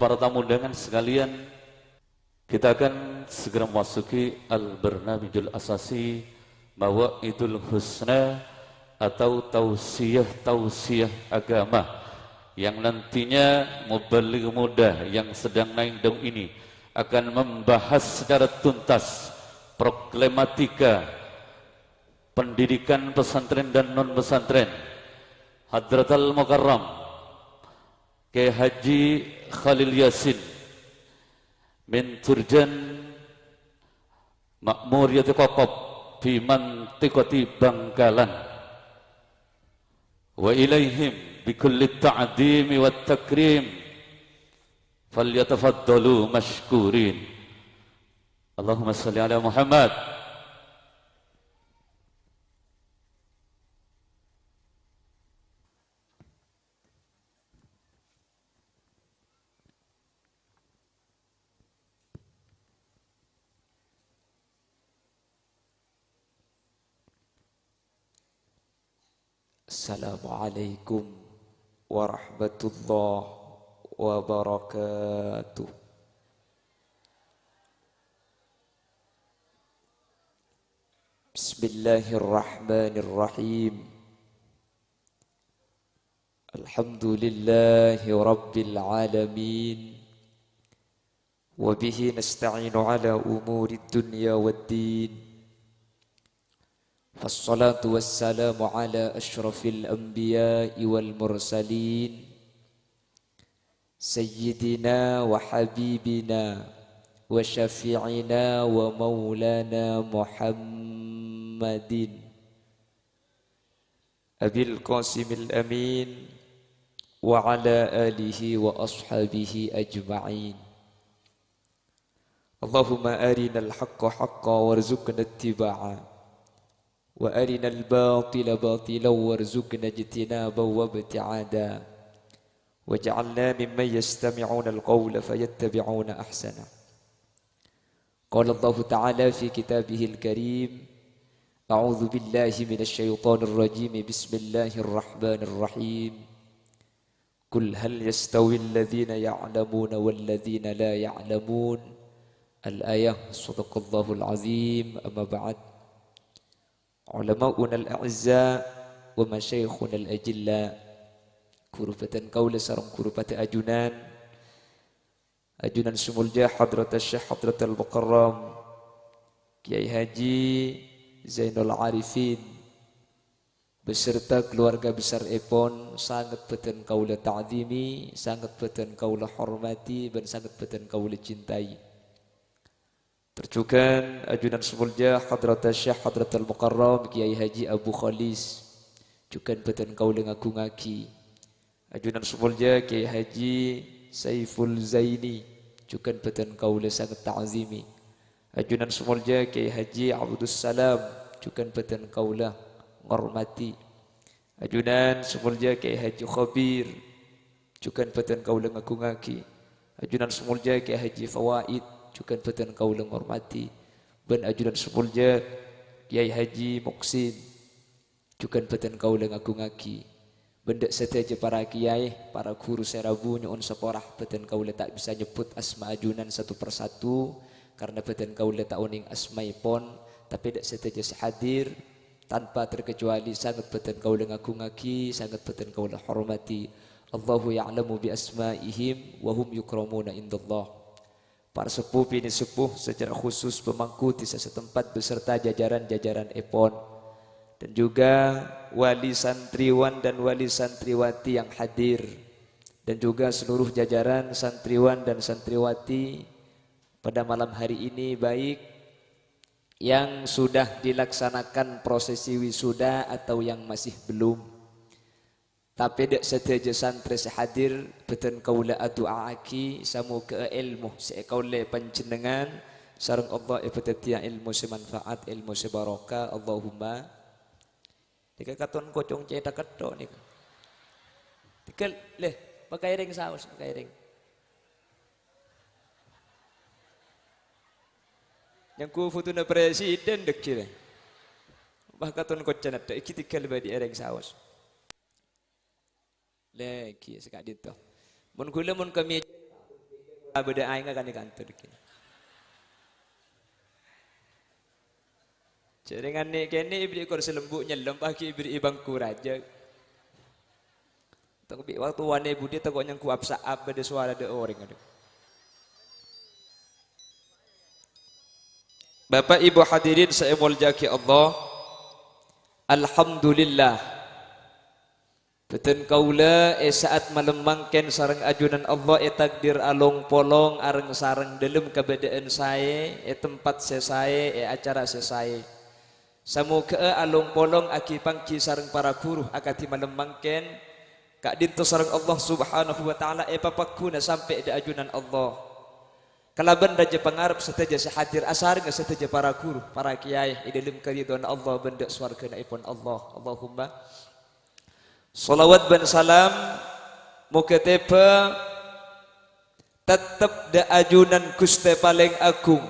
para tamu undangan sekalian, kita akan segera memasuki Al-Barnamijul Asasi Mawa'idul Husna atau tausiah agama yang nantinya mubaligh muda yang sedang naik daun ini akan membahas secara tuntas problematika pendidikan pesantren dan non pesantren. Hadratal Mukarram Kiai Haji Khalil Yasin min Turjan Makmuriyati Qoqob fi mantiqati Bangkalan wa ilaihim bikulli ta'dimi wat takrim falyatafaddalu mashkurin. Allahumma salli ala Muhammad. Assalamualaikum warahmatullahi wabarakatuh. Bismillahirrahmanirrahim. Alhamdulillahi rabbil alamin. Wa bihi nasta'inu ala umuri dunya waddin. Fassalatu wassalamu ala ashrafil anbiya'i wal mursalin Sayyidina wa habibina wa syafi'ina wa maulana Muhammadin Abil Qasimil Amin wa ala alihi wa ashabihi ajma'in. Allahumma arinal haqqa haqqa warzuqna ittiba'a wa arinal batila batila warzuqna ijtinaba wa ibti'ada waj'alna mimman yastami'una alqawla fayattabi'una ahsana. Qala Allah Ta'ala fi kitabihil karim, a'udzu billahi minasy syaithanir rajim, bismillahir rahmanir rahim. Qul hal yastawi alladhina ya'lamuna wal ladzina la ya'lamun. Al-ayah. Shadaqallahul azim. Amma ba'd. Ulama'una al-a'izza wa masyayikhuna al-ajilla, kurupatan kaula sareng kurupati ajunan sumulja hadrat Syekh Hadratal Mukarram Kiai Haji Zainul Arifin beserta keluarga besar Epon, sangat beten kaula ta'zimi, sangat beten kaula hormati, dan sangat beten kaula cintai. Terjukan ajunan semulja Hadrat Syekh Hadratal Mukarram Kiai Haji Abu Khalis, jukan beten kaula ngagungaki. Ajunan semulja Kiai Haji Saiful Zaini, jukan beten kaula sangat ta'zimi. Ajunan semulja Kiai Haji Abdus Salam, jukan beten kaula ngormati. Ajunan semulja Kiai Haji Khabir, jukan beten kaula ngagungaki. Ajunan semulja Kiai Haji Fawaid, jukan beten kaula ngormati. Ben ajunan semulja Kiai Haji Muksin, jukan beten kaula ngagungaki. Benda seteja para kiai, para guru serabu nyuun seporah, beten kaula tak bisa nyebut asma ajunan satu persatu karena beten kaula tak uning asmaipon, tapi dak seteja sehadir tanpa terkecuali sangat beten kaula ngagungaki, sangat beten kaula hormati. Allahu ya'lamu bi asma'ihim wa hum yukramuna indallah. Para sepuh ini sepuh secara khusus pemangku di setempat beserta jajaran-jajaran Epon, dan juga wali santriwan dan wali santriwati yang hadir, dan juga seluruh jajaran santriwan dan santriwati pada malam hari ini, baik yang sudah dilaksanakan prosesi wisuda atau yang masih belum. Tapi dak seteja santri sehadir beten kaula adu'aki samu ke ilmu sekaule panjenengan sareng Allah ibadatia ilmu semanfaat, ilmu sebarokah. Allahumma nika katon kocong cetak ketok nika. Tikel leh pakai ring saus, pakai ring. Yang ku foto na presiden dek kira. Bah katon kocon ada iki tikel badi ring saus. Lagi sekak dito. Mun kula mun kami beda aing kan di kantor kini. Jaringan nih kini ibri kursi lembuk nyelam pagi ibri bangku raja. Tapi waktu wane budi takut yang kuap saab beda suara ada orang ada. Bapak Ibu hadirin saya muljaki Allah. Alhamdulillah. Beten kaula saat melemangkan sarang ajunan Allah takdir along polong areng sarang dalam keberadaan saya tempat saya acara saya. Semoga along polong aki pangki sarang para guru akati melemangkan kak dinto sarang Allah Subhanahu wa taala papakuna sampai di ajunan Allah. Kalaban raja pangarap setaja sehadir asar nggak setaja para guru, para kiai dalam keridhaan Allah benda swarga naipun Allah. Allahumma salawat dan salam muka tepa tetap da ajunan Gusti paling agung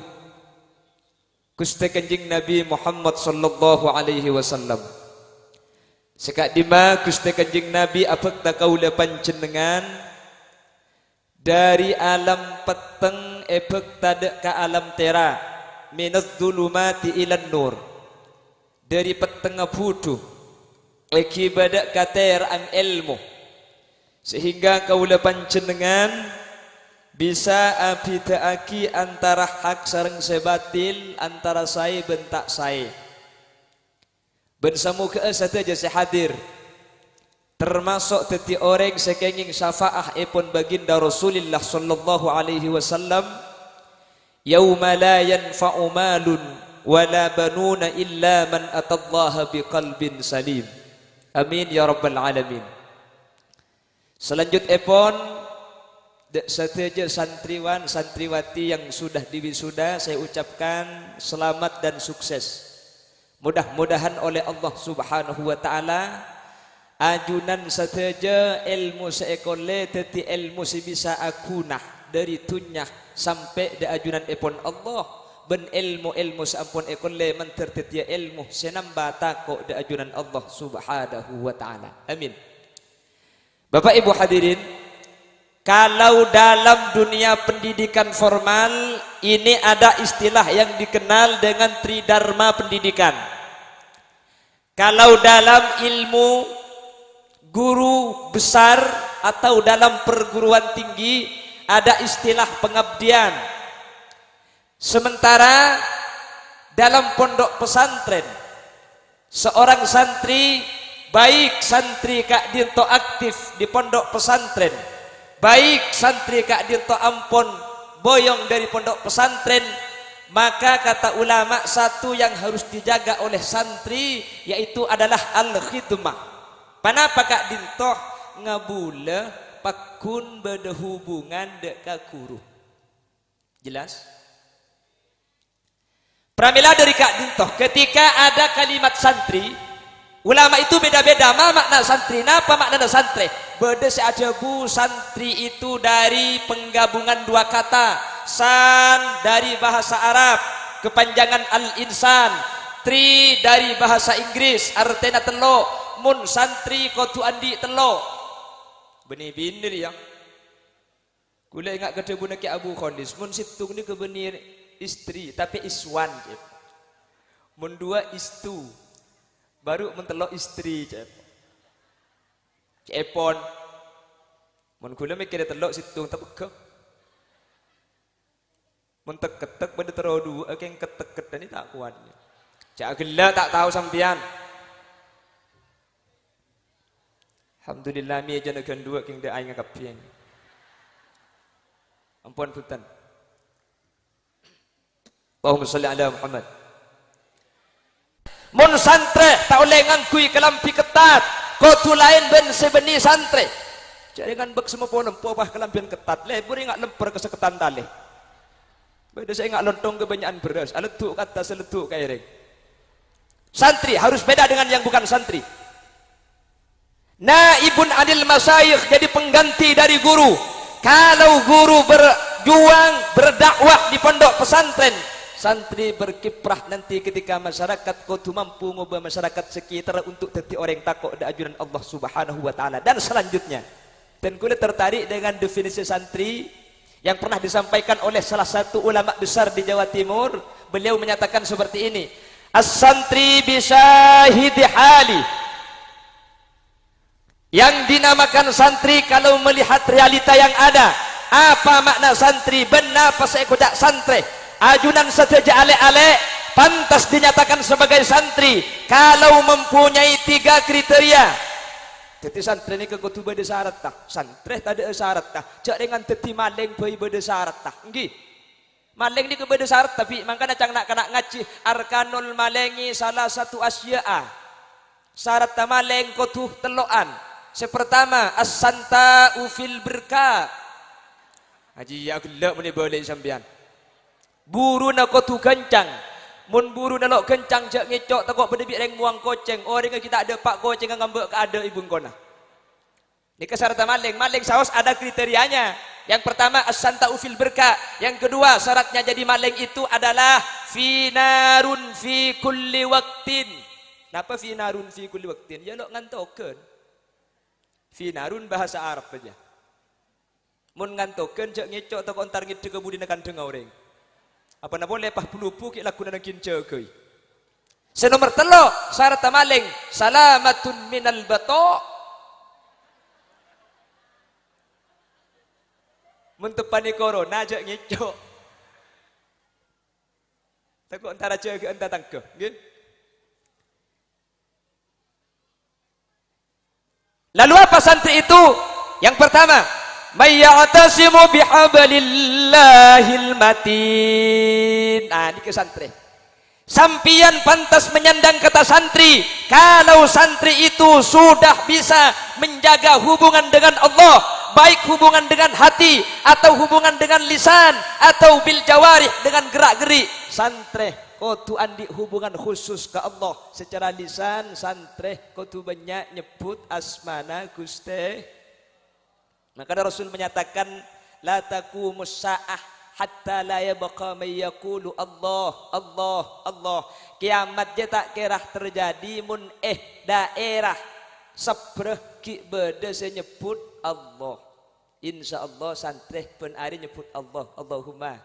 Gusti Kanjeng Nabi Muhammad sallallahu alaihi wasallam. Sekak dima Gusti Kanjeng Nabi apek ta kaula panjenengan dari alam peteng epek tada ke alam tera minaz zulumati ilan nur, dari peteng buduh akibat kater ang ilmu, sehingga kaula panjenengan bisa abitaaki antara hak sareng sebatil, antara saya bentak saya ben samuga sateja sehadir termasuk teti orang sekenging syafaah ipun baginda Rasulullah sallallahu alaihi wasallam yauma la yanfa'u malun wala banuna illa man atallaha biqalbin salim. Amin ya rabbal alamin. Selanjut ipun sateja santriwan santriwati yang sudah diwisuda saya ucapkan selamat dan sukses. Mudah-mudahan oleh Allah Subhanahu wa taala ajunan sateja ilmu seekole teti ilmu sebisa akunah dari tunyah sampai di ajunan ipun Allah ben ilmu sampun ekole mentertetia ilmu senamba tako di ajunan Allah Subhanahu wa taala. Amin. Bapak Ibu hadirin, kalau dalam dunia pendidikan formal ini ada istilah yang dikenal dengan tridharma pendidikan. Kalau dalam ilmu guru besar atau dalam perguruan tinggi ada istilah pengabdian. Sementara dalam pondok pesantren seorang santri, baik santri Kak Dirto aktif di pondok pesantren, baik santri Kak Dirto ampun boyong dari pondok pesantren, maka kata ulama satu yang harus dijaga oleh santri yaitu adalah al-khidmah. Kenapa Kak Dinto ngabula pakun beda hubungan deka guru? Jelas? Pramila dari Kak Dinto ketika ada kalimat santri, ulama itu beda-beda. Ma makna santri? Napa makna santri? Beda saja bu, santri itu dari penggabungan dua kata. San dari bahasa Arab, kepanjangan al-insan. Tri dari bahasa Inggris, artinya telo. Mun santri kotu andi telo benih-benih ya kula ingat kata buna ki Abu Khalis mun situng ni ke benih istri tapi iswan cep. Mun dua istu baru mentelo istri cep. Cepon mun kula mikir telo situng tepek mun tek-tek pada tero dua keng ketek ni tak kuat cak gela tak tahu sampean. Alhamdulillah mi aja negan dua king de aing ngakapian. Ampun punten. Allahumma sholli ala Muhammad. Mun santre tak oleh ngangkui kelampi ketat, kotu lain ben sebeni santre. Jaringan bek semua ponem popah kelampian ketat, lebur ingat lemper keseketan tali. Beda saya ingat lontong kebanyakan beras, aletuk kata seletuk kaireng. Santri harus beda dengan yang bukan santri. Naibun anil masyayikh, jadi pengganti dari guru. Kalau guru berjuang berdakwah di pondok pesantren, santri berkiprah nanti ketika masyarakat kudu mampu ngubah masyarakat sekitar untuk jadi orang takut da ajunan Allah Subhanahu wa taala. Dan selanjutnya, dan kulit tertarik dengan definisi santri yang pernah disampaikan oleh salah satu ulama besar di Jawa Timur. Beliau menyatakan seperti ini, as-santri bisyahidi hali. Yang dinamakan santri kalau melihat realita yang ada. Apa makna santri? Benar pas saya kocak santri. Ajunan saja ale-ale pantas dinyatakan sebagai santri kalau mempunyai 3 kriteria. Jadi santri ini kudu beda syarat tah. Santri tak ada syarat tah. Cak dengan teti maling bayi beda syarat tah. Nggih. Maling ni beda syarat tapi makanya cang nak kena ngaji arkanul malengi salah satu asya'a. Syarat ta maling kudu teloan. Sepertama as-santa'u fil berka. Haji ya gelak meni boleh sampean. Buru nak kudu kencang. Mun buru nalok kencang jak ngecok takok berdebik reng muang koceng. Oh dengan kita ada pak koceng ngambek ke ada ibu kona. Ini kesyarat maling. Maling saus ada kriterianya. Yang pertama as-santa'u fil berka. Yang kedua syaratnya jadi maling itu adalah finarun fi kulli waktin. Napa finarun fi kulli waktin? Ya lok ngantokeun. Finarun bahasa Arab saja. Mun ngantokeun jak ngecok takok antar ngide kebudi nekan dengau reng. Apa nak boleh pah pelupu ki laku nak kinca kei. Senomor 3 syarat maling salamatun minal bato. Mun tepani corona jak ngicok. Takut antara jaga anta tangke, nggih. Lalu apa santri itu? Yang pertama, may ya'tasimu bihablillahil matin. Nah, ini ke santri. Sampian pantas menyandang kata santri kalau santri itu sudah bisa menjaga hubungan dengan Allah, baik hubungan dengan hati atau hubungan dengan lisan atau bil jawarih dengan gerak-gerik. Santri kudu andi hubungan khusus ke Allah secara lisan. Santri kudu banyak nyebut asmana Gusti. Maka Rasul menyatakan la taqumus sa'ah hatta la yabqa may yaqulu Allah Allah Allah. Kiamat je tak kira terjadi mun daerah sabreh ki beda nyebut Allah. Insyaallah santri pun hari nyebut Allah Allahumma.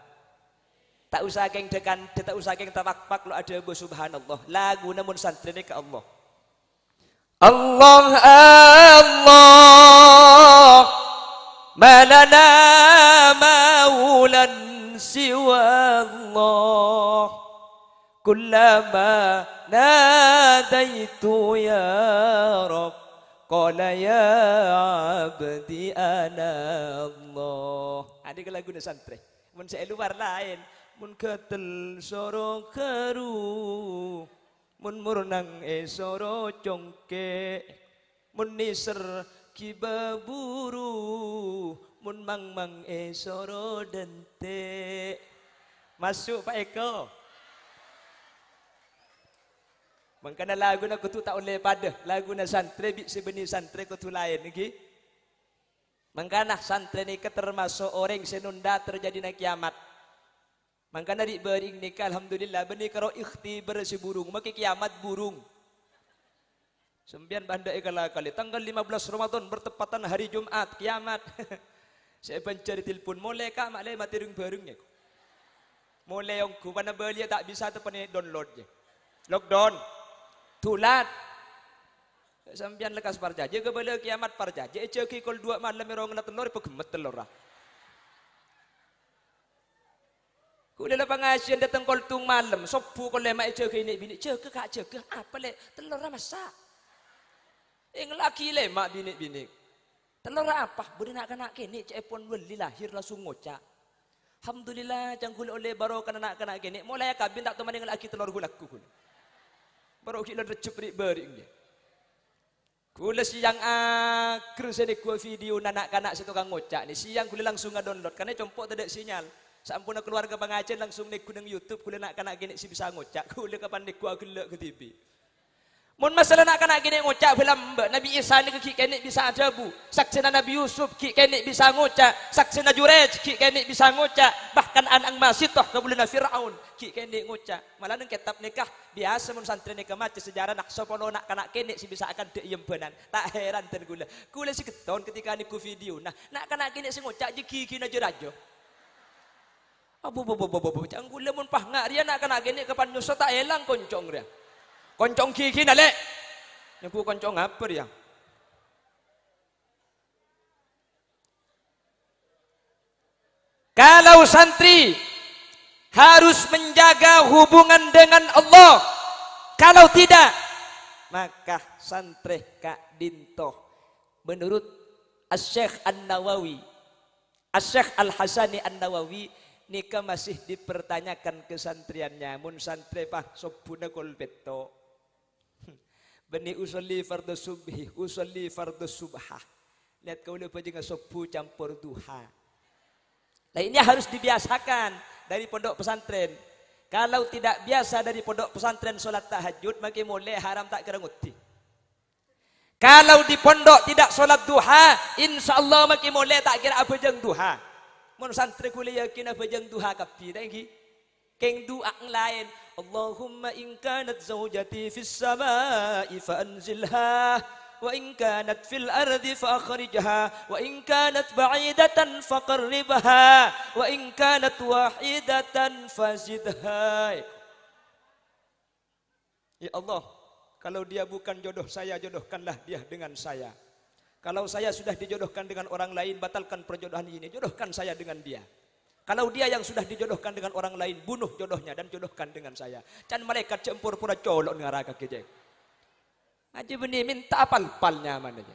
Tak usah keng dekan, tak usah keng tawak-pak lo ada subhanallah. Lagu namun santri ni ke Allah. Allah Allah malana maulan siwa Allah kullama nadaitu ya Rabb qala ya abdi ana Allah. Ada ke lagu santri mun saya luar lain mun ketel soro keru mun murnang soro congke mun niser kibaburu mun mang soro dente. Masuk Pak Eko. Mangkana lagu na kutu tak oleh pada lagu na santri bi sebeni santri kutu lain iki. Mangkana santri ni termasuk orang senunda terjadi na kiamat. Mangkana di bering nikah alhamdulillah beni karo ikhtibar si burung maki kiamat burung. Sembian banda kali tanggal 15 Ramadan bertepatan hari Jumat kiamat. Saya pencari telepon mulai kak mak mati ring barengnya. Mulai yang ku mana belia tak bisa tu pani download je. Lockdown. Tulat. Sembian lekas parjaje ke bela kiamat parjaje ceki kol 2 malam merong na telur pegemet telur ah. Ku dalam pengasian datang kol tung malam sopu kol lemak ceki ini bini ceki kak ceki apa le telur masak. Yang laki lemak bini-bini. Telur apa? Boleh nak kena kini cepon wali lahir langsung ngocak. Alhamdulillah jangan oleh baru kena nak kena kini. Mulai kabin tak teman dengan laki telur gulaku. Baru kita recep beri dia. Kula siang akhir saya ku video anak kanak situ kang ngocak ni. Siang kula langsung download karena compok tak ada sinyal. Sampun keluarga pengajian langsung nek nang YouTube kula nak kena kini si bisa ngocak. Kula kapan nek ku gelek ke TV. Mun masalah nak kena kini ngocak film Nabi Isa ni ki kene bisa ajabu. Saksina Nabi Yusuf ki kene bisa ngocak. Saksina Jurej ki kene bisa ngocak. Bahkan anang Masitoh kabulana Firaun ki kene ngocak. Malah nang kitab nikah biasa mun santri nikah maca sejarah nak sopono nak kena kene si bisa akan deuyem benan. Tak heran ten kula. Kula si keton ketika niku video. Nah, nak kena kene si ngocak je ki na jerajo. Abu, jangan gula mun pah ngak dia nak kena gini kapan nyusa tak elang koncong dia. Koncong kiki nale. Nyaku koncong apa dia? Kalau santri harus menjaga hubungan dengan Allah. Kalau tidak, maka santri kak dintoh. Menurut Asy-Syaikh An-Nawawi, Asy-Syaikh Al-Hasani An-Nawawi, nikah masih dipertanyakan kesantriannya. Mun santri pah sobuna kol beto. Bani usolli fardhu subhi, usolli fardhu subha. Lihat kau lupa juga sobu campur duha. Nah ini harus dibiasakan dari pondok pesantren. Kalau tidak biasa dari pondok pesantren solat tahajud, maka mulai haram tak kira nguti. Kalau di pondok tidak solat duha, insya Allah maka mulai tak kira apa jeng duha. Mun santri kuliah yakin apa jeng duha kapi dah lagi. Keng doa lain. Allahumma in kanat zawjati fis samai fa anzilha wa in kanat fil ardi fa akhrijha wa in kanat ba'idatan faqarribha wa in kanat wahidatan fazidha. Ya Allah, kalau dia bukan jodoh saya, jodohkanlah dia dengan saya. Kalau saya sudah dijodohkan dengan orang lain, batalkan perjodohan ini, jodohkan saya dengan dia. Kalau dia yang sudah dijodohkan dengan orang lain, bunuh jodohnya dan jodohkan dengan saya. Can malaikat cempur pura colok dengan raka kejeng. Haji benih minta apal-palnya mananya.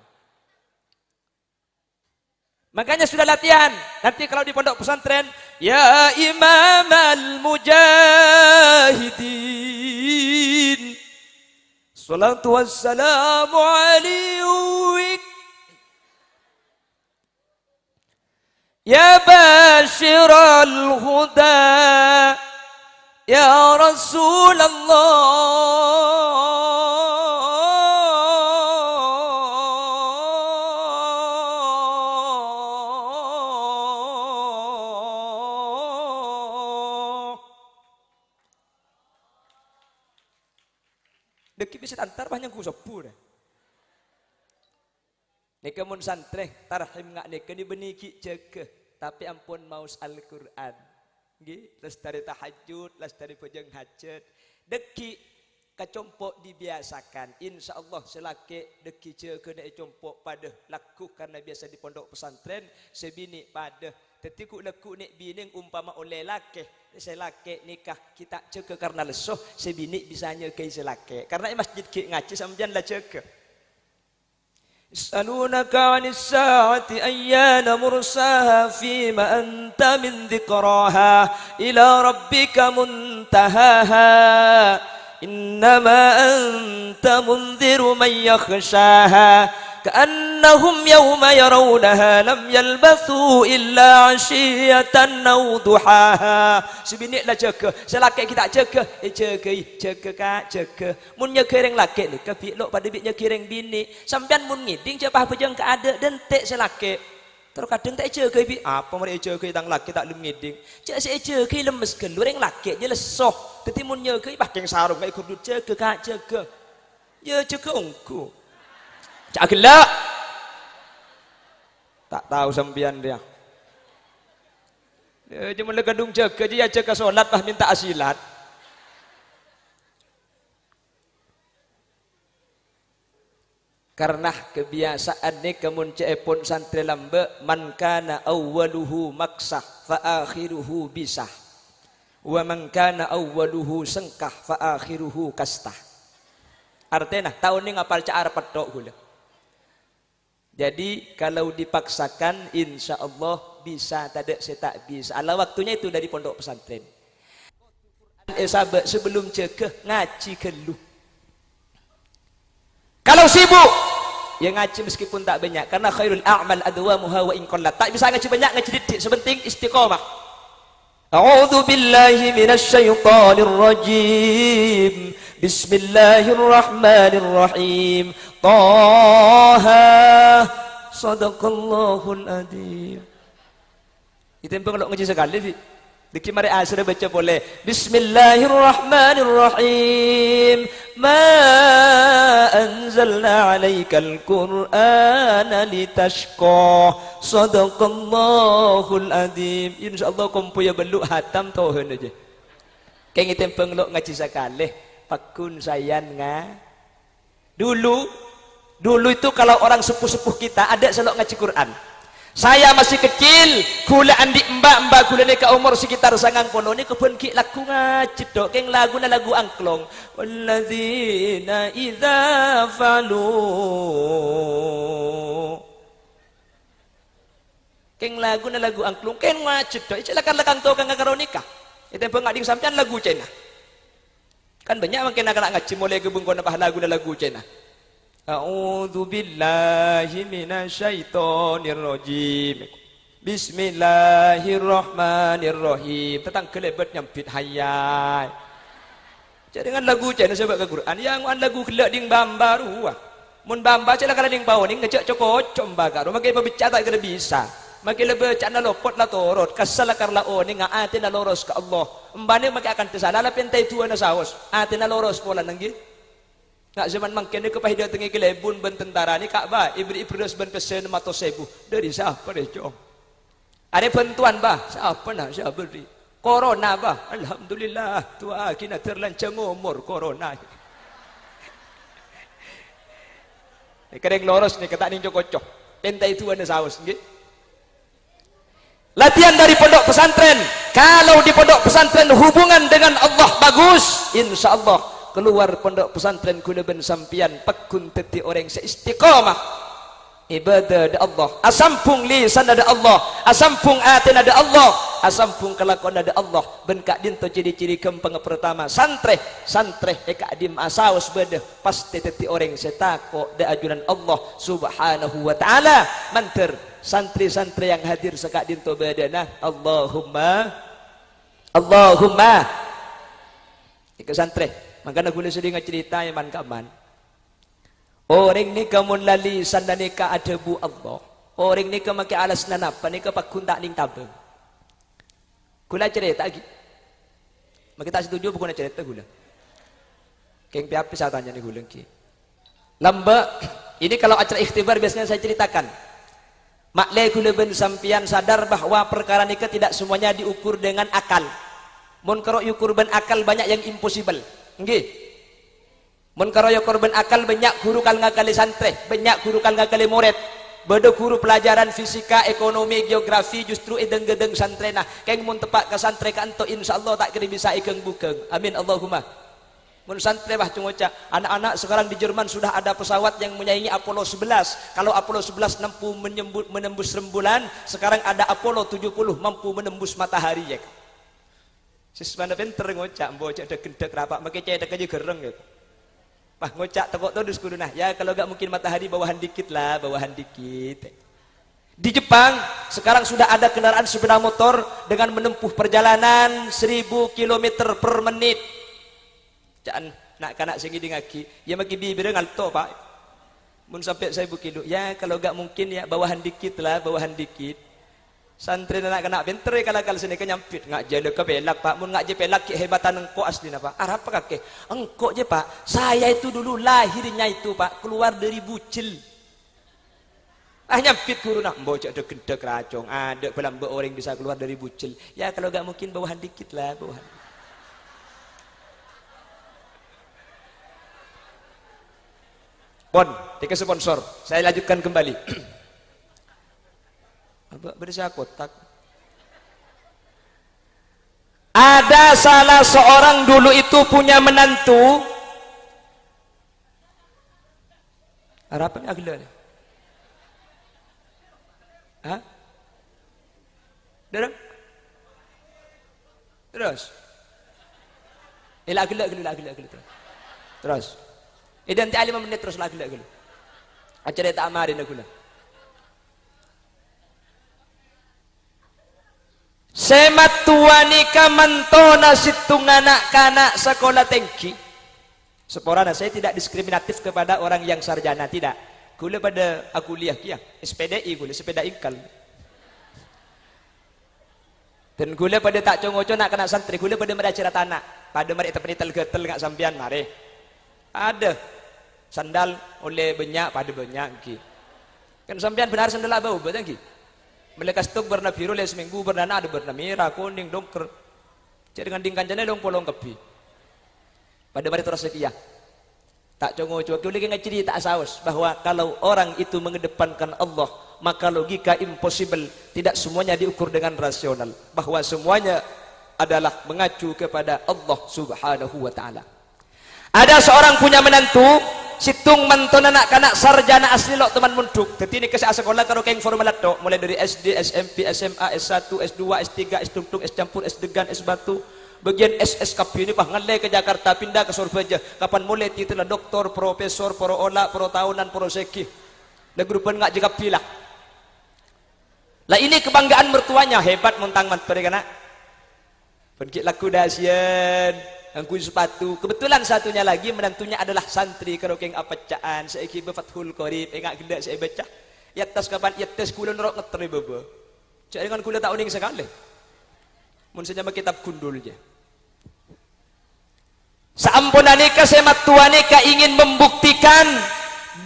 Makanya sudah latihan. Nanti kalau di pondok pesantren, ya imam al-mujahidin, salatu wassalamu alaihi. Ya basyiral huda, ya Rasulullah. Deki bisa antar banyak ku sepur. Nika mun santre tarhim ngak nika ni beniki cekeh, tapi ampun maus Al-Qur'an. Nggih, lestari tahajud, lestari pejeng hajat. Deki kacompok dibiasakan. Insyaallah selake deki cekeh nek compok pada laku karena biasa di pondok pesantren sebini pada. Tetiku laku nek bining umpama oleh lake, selake nikah kita cekeh karena lesoh, sebini bisanya kai selake. Karena masjid ki ngaji sampeyan lah cekeh. يسألونك عن الساعة أيان مرساها فيما أنت من ذكراها إلى ربك منتهاها إنما أنت منذر من يخشاها كأنهم يوم يرونها لم يلبثوا إلا عشية أو ضحاها. Sebini lah cekeh, selaki kita cekeh, cekeh kak cekeh. Mun nyekering laki ni kepilok pada bik nyekering bini. Sampean mun ngiding cepah pejeng ke ada dan tek selaki. Terus kadang tak cekeh bi, apa mereka cekeh tang laki tak lem ngiding. Cek se cekeh lemes kelur yang laki je lesoh. Teti mun nyekeh pakai sarung kak ikut cekeh kak cekeh. Ya cekeh ongku. Cak gelak. Tak tahu sampean dia. Dia cuma lekadung jaga dia jaga solat bah minta asilat. Karena kebiasaan ni kemun cepon santri lambe man kana awwaluhu maksah fa akhiruhu bisah. Wa man kana awwaluhu sengkah fa akhiruhu kastah. Artinya tahun ni ngapal cak arep tok gula. Jadi kalau dipaksakan insya Allah bisa, tidak saya tak bisa. Ala waktunya itu dari pondok pesantren. Sahabat sebelum cekeh ngaji keluh. Kalau sibuk ya ngaji meskipun tak banyak karena khairul a'mal adwamuha wa in qallat. Tak bisa ngaji banyak, ngaji sedikit, sepenting istiqomah. A'udzu billahi minasy syaithanir rajim. Bismillahirrahmanirrahim. Taha sadaqallahul adzim. Itu empeng kalau ngaji sekali, Fi. Diki mari sudah baca boleh. Bismillahirrahmanirrahim. Ma anzalna 'alaikal Qur'ana litashqa. Shadaqallahul adzim. Insyaallah kompo ya beluk hatam tohen aja. Keng item penglok ngaji sakale. Pakun sayan nga. Dulu itu kalau orang sepuh-sepuh kita ada selok ngaji Quran. Saya masih kecil, kula andi mbak kula ni ka umur sekitar 90 ni kepun ki lagu ngaji dok keng lagu na lagu angklong. Walladzina idza falu. Keng lagu na lagu angklong keng ngaji dok. Silakan to kang karonika. Itu pengading sampean lagu Cina. Kan banyak makin anak ngaji mulai gebungkon apa lagu na lagu Cina. A'udzu billahi minasyaitonir rajim. Bismillahirrahmanirrahim. Tentang kelebet nyampit hayai. Jadi dengan lagu Cina sebab ke Quran yang lagu kelak ding bambaru. Mun bamba cela kala ding bau ning ngecek cokot comba karo makai berbicara tak kena bisa. Makai lebih cana lopot la torot kasala karla o ning atina loros ka Allah. Mbane makai akan tersalah la pentai tuan na saos. Atina loros pola nanggi. Nak zaman mangken ni kepahidah tengi kelebun ben tentara ni Ka'bah ibri ibros ben pesen mato sebu dari siapa deh jom ada bantuan bah siapa nak siapa beri corona bah alhamdulillah tua kina terlancang umur corona ni kadang loros ni kata ning cocok pentai itu ada saus nggih latihan dari pondok pesantren kalau di pondok pesantren hubungan dengan Allah bagus insyaallah keluar pondok pesantren kula ben sampian pakun teti orang seistiqamah ibadah ada Allah asampung lisan ada Allah asampung atin ada Allah asampung kelakon ada Allah ben kak dinto ciri-ciri kempeng pertama santreh eka dim asaus bede pasti teti orang setako da ajunan Allah subhanahu wa ta'ala manter santri-santri yang hadir sekak dinto bedana Allahumma ika santreh. Makanya gula sedih cerita iman kaman. Orang ni kamun lali sanda nika ada bu Allah. Orang ni makai alas nanapa nika pakun tak ning tabeng. Gula cerita lagi. Maka tak setuju bukan cerita gula. Keng piapi saya tanya ni gula ki. Lamba ini kalau acara ikhtibar biasanya saya ceritakan. Maklai gula ben sampian sadar bahwa perkara nika tidak semuanya diukur dengan akal. Mun karo ukur ben akal banyak yang impossible. Nggih. Mun karaya korban akal banyak guru kal ngakali santri, banyak guru kal ngakali murid. Beda guru pelajaran fisika, ekonomi, geografi justru edeng-gedeng santrena. Keng mun tepak ke santri ka ento insyaallah tak kira bisa ikeng bukeng. Amin Allahumma. Mun santri bah cungoca, anak-anak sekarang di Jerman sudah ada pesawat yang menyaingi Apollo 11. Kalau Apollo 11 mampu menembus rembulan, sekarang ada Apollo 70 mampu menembus matahari ya. Siswana pinter ngocak, mbocak ada gendek rapak, makai cedek aja gereng gitu. Pah ngocak tekok terus kudu nah, ya kalau gak mungkin matahari bawahan dikit lah, bawahan dikit. Di Jepang sekarang sudah ada kendaraan sepeda motor dengan menempuh perjalanan 1000 km per menit. Jangan nak kanak singi ngaki, ya maki bibir ngalto pak. Mun sampai 1000 kilo, ya kalau gak mungkin ya bawahan dikit lah, bawahan dikit. Santri nak kena pinter kalau sini ke nyampit ngak jele ke pelak pak mun ngak je pelak kehebatan engkau asli pak arah apa kakek engkau je pak saya itu dulu lahirnya itu pak keluar dari bucil nyampit guru nak bocah ada gendek racong ada pelambe orang bisa keluar dari bucil ya kalau gak mungkin bawahan dikit lah bawahan pon tiga sponsor saya lanjutkan kembali bersih kotak. Ada salah seorang dulu itu punya menantu. Harapan agila ni. Hah? Terus. Agila terus. Nanti 5 menit terus agila. Acara tak amarin agila. Semat tuanika mantona situng anak-anak sekolah tinggi. Seporana saya tidak diskriminatif kepada orang yang sarjana tidak. Gula pada aku kuliah kia, SPDI gula sepeda ingkal. Dan gula pada tak congoco nak kena santri, gula pada mereka cerita anak, pada mereka terpenitel-getel ngak sampian mari. Ada sandal oleh banyak pada banyak ki. Kan sampian benar sandal bau betul ki. Mereka stok warna biru le seminggu bernana ada warna merah, kuning, dongker. Jadi dengan dingkancane dong polong kepi. Pada mereka terus sekian. Tak congoco ki lagi ngaciri tak saus bahwa kalau orang itu mengedepankan Allah, maka logika impossible, tidak semuanya diukur dengan rasional, bahwa semuanya adalah mengacu kepada Allah Subhanahu wa taala. Ada seorang punya menantu, situng manton anak kanak sarjana asli lok teman munduk. Dadi ini kesah sekolah karo keng formalat tok, mulai dari SD, SMP, SMA, S1, S2, S3, S tungtung, S campur, S degan, S batu. Bagian SSKP ini pah ngalai ke Jakarta, pindah ke Surabaya. Kapan mulai titulah doktor, profesor, pro olah, pro tahunan, pro seki. Dan grupan ngak jika pilah. Lah ini kebanggaan mertuanya, hebat montang mantu kan nak. Pergi laku dasian, angkui sepatu. Kebetulan satunya lagi menantunya adalah santri karo keng apacaan, saiki Fathul Qorib, engak gendak saya baca. Yatas kapan yatas kula nerok ngeteri bebe. Cak dengan kula tak uning sekali. Mun saja kitab kundul je. Seampunani kesemat tuanika ingin membuktikan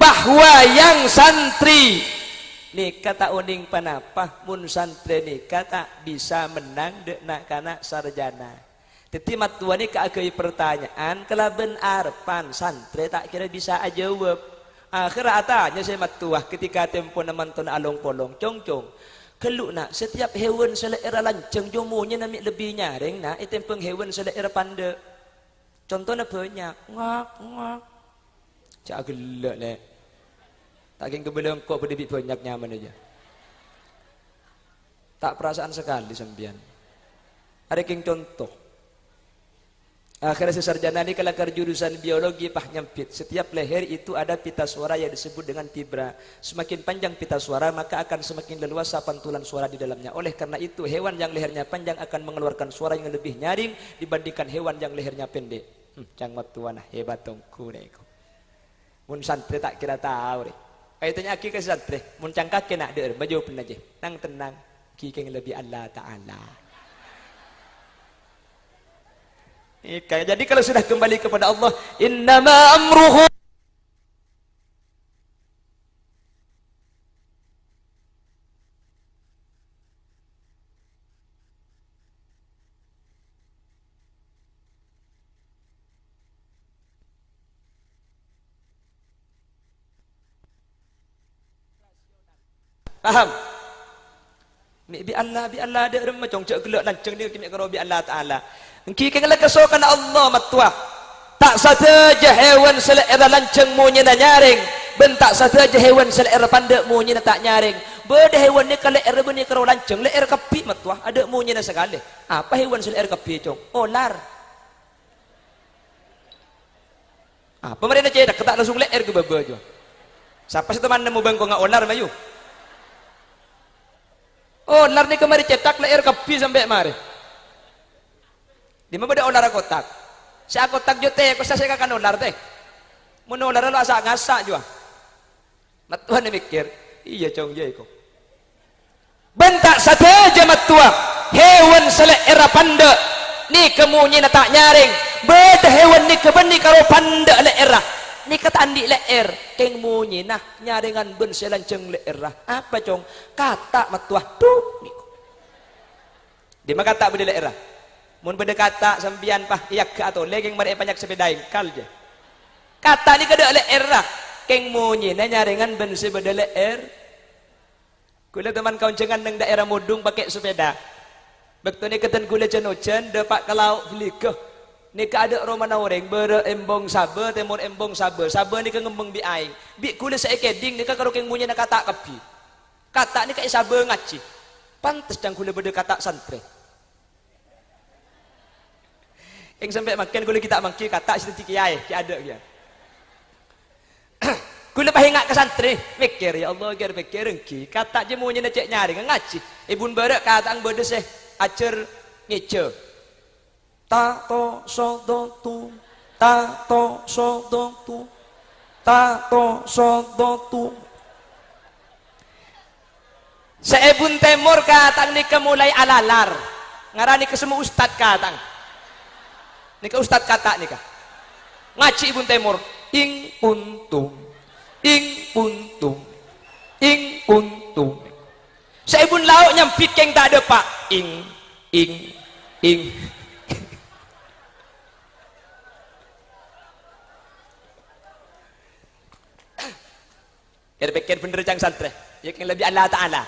bahwa yang santri nikah tak uning panapa mun santri nikah tak bisa menang dek nak kanak sarjana. Teti matuani ka agai pertanyaan kelaben arpan santri tak kira bisa ajawab. Akhir atanya saya matuah ketika tempo namanton along polong cong. Keluk nak setiap hewan selera lanceng jomonya nami lebih nyaring nak itempeng hewan selera panda. Contohnya banyak, ngak. Cak gelak lek. Tak keng kebeleng kok berdebit banyak nyaman aja. Tak perasaan sekali sembian. Ada keng contoh. Akhirnya si sarjana ini kelakar jurusan biologi pah nyempit. Setiap leher itu ada pita suara yang disebut dengan tibra. Semakin panjang pita suara maka akan semakin leluasa pantulan suara di dalamnya. Oleh karena itu hewan yang lehernya panjang akan mengeluarkan suara yang lebih nyaring dibandingkan hewan yang lehernya pendek. Cangmat tuan hebat tongku deko. Mun santri tak kira tahu deh. Kaitannya aki ke santri. Mun cangkak kena der baju pun aja. Nang tenang. Ki keng lebih Allah Taala. Jadi kalau sudah kembali kepada Allah, innama amruhu. Paham? Bi Allah ada remah congcak gelak lanceng dia kini karo bi Allah Taala. Engki kena kesokan Allah matua. Tak saja hewan selera lanceng munyi na nyaring, bentak saja hewan selera pandek munyi na tak nyaring. Beda hewan ni kalau leer beni karo lanceng, leer kepi matua, ada munyi na sekali. Apa hewan selera kepi cong? Ular. Apa mereka cedak ketak langsung leer ke baba jo. Siapa sih teman nemu bangko ngak ular mayu? Ular ni kemari cetak leer kepi sampai mari. Di mana ada ular kotak? Si kotak jote, aku saya kan ular teh. Mun ular lu asa ngasak jua. Matuan ni mikir, iya cong je iko. Bentak saja matua. Hewan selera panda. Ni kemunyi na tak nyaring. Beda hewan ni kebeni karo panda leera. Ni kata andi leer, keng munyi nah nyaringan ben selanceng leera. Apa cong? Kata matua tuh. Di mana kata beda leera? Mun beda kata sambian pah iyak ke atau legeng mari banyak sepeda ingkal je. Kata ni kada leer lah. Keng munyi na nyaringan ben sebeda leer. Kula teman kawan cengan nang daerah Mudung pakai sepeda. Bekto ni keten kula cenocan depak kalau gelikah. Ni ka ada romana orang berembong sabar temur embong sabar. Sabar ni ka ngembeng bi aing. Bi kula saekeding ni ka karo keng munyi na kata kepi. Kata ni ka sabar ngaci. Pantes jang kula beda kata santri. Yang sampai makan kula kita mangki kata siti kiai ki ada kia. Kula pahingak ke santri mikir ya Allah gear pikir engki kata je munyi na cek nyari ngaci. Ibun barak kata ang bede seh acer ngece. Ta to so do tu ta to so do tu ta to so do tu. Seebun temur katang ni mulai alalar. ngarani ke semua ustad katang nika ustad kata nika ngaji Ibun Temur ing puntum saya Ibun lauk nyampit keng tak ada pak ing pikir bener cang santri ya yang lebih Allah Ta'ala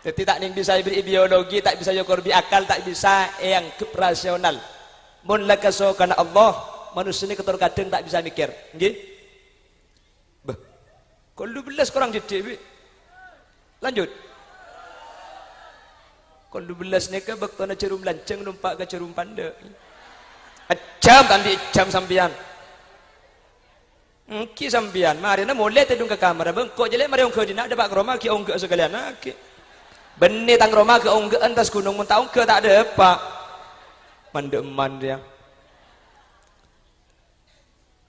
jadi tak bisa biologi tak bisa yukur akal tak bisa yang rasional mun lakaso karena Allah manusia ini ketor kadang tak bisa mikir nggih bah kalau belas kurang jadi lanjut kalau belas ni ke baktona cerum lanceng numpak ke cerum panda jam tadi jam sambian ki sambian mari na mulai tedung ke kamar bengkok jelek mari ong ke dina ada pak Roma ki ong ke sekalian ki benih tang Roma ke ong ke entas gunung mun taung ke tak ada pak mandeman dia